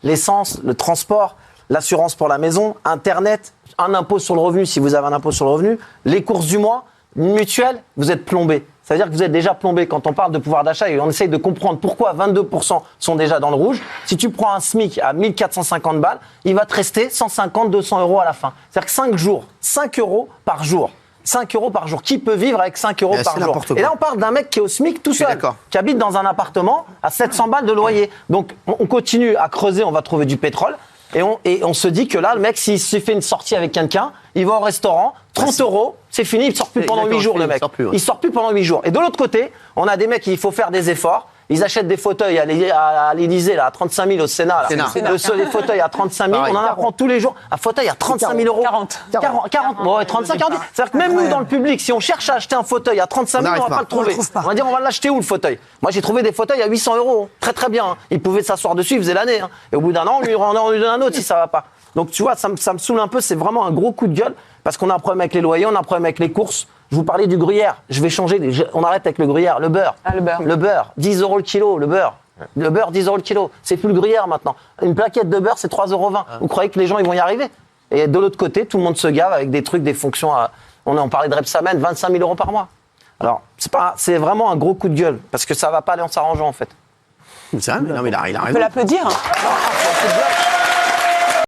l'essence, le transport, l'assurance pour la maison, Internet, un impôt sur le revenu si vous avez un impôt sur le revenu, les courses du mois, une mutuelle, vous êtes plombé. Ça veut dire que vous êtes déjà plombé quand on parle de pouvoir d'achat et on essaye de comprendre pourquoi 22% sont déjà dans le rouge. Si tu prends un SMIC à 1450 balles, il va te rester 150, 200 euros à la fin. C'est-à-dire que 5 jours, 5 euros par jour. 5 euros par jour. Qui peut vivre avec 5 euros par jour? Et là, on parle d'un mec qui est au SMIC tout seul, qui habite dans un appartement à 700 balles de loyer. Donc, on continue à creuser, on va trouver du pétrole. Et on se dit que là, le mec, s'il se fait une sortie avec quelqu'un, il va au restaurant, 30 euros, c'est fini, il ne sort plus pendant 8 jours, le mec. Il sort plus pendant 8 jours. Et de l'autre côté, on a des mecs, il faut faire des efforts. Ils achètent des fauteuils à l'Élysée, là, à 35 000 au Sénat. Les fauteuils à 35 000, on en apprend tous les jours. Un fauteuil à 35 000 euros. 40. Bon, 35, 40. C'est-à-dire que même nous, dans le public, si on cherche à acheter un fauteuil à 35 000, on va pas le trouver. On va dire, on va l'acheter où, le fauteuil? Moi, j'ai trouvé des fauteuils à 800 euros. Très, très bien. Ils pouvaient s'asseoir dessus, ils faisaient l'année. Et au bout d'un an, on lui donne un autre si ça va pas. Donc, tu vois, ça me saoule un peu. C'est vraiment un gros coup de gueule parce qu'on a un problème avec les loyers, on a un problème avec les courses. Je vous parlais du gruyère. Je vais changer. On arrête avec le gruyère. Le beurre. Le beurre. 10 euros le kilo, le beurre. Le beurre, 10 euros le kilo. C'est plus le gruyère maintenant. Une plaquette de beurre, c'est 3,20 euros. Vous croyez que les gens ils vont y arriver? Et de l'autre côté, tout le monde se gave avec des trucs, des fonctions. On parlait de Repsamen, 25 000 euros par mois. Alors, c'est vraiment un gros coup de gueule parce que ça va pas aller en s'arrangeant en fait. C'est vrai, mais non, mais il a raison. On peut l'applaudir.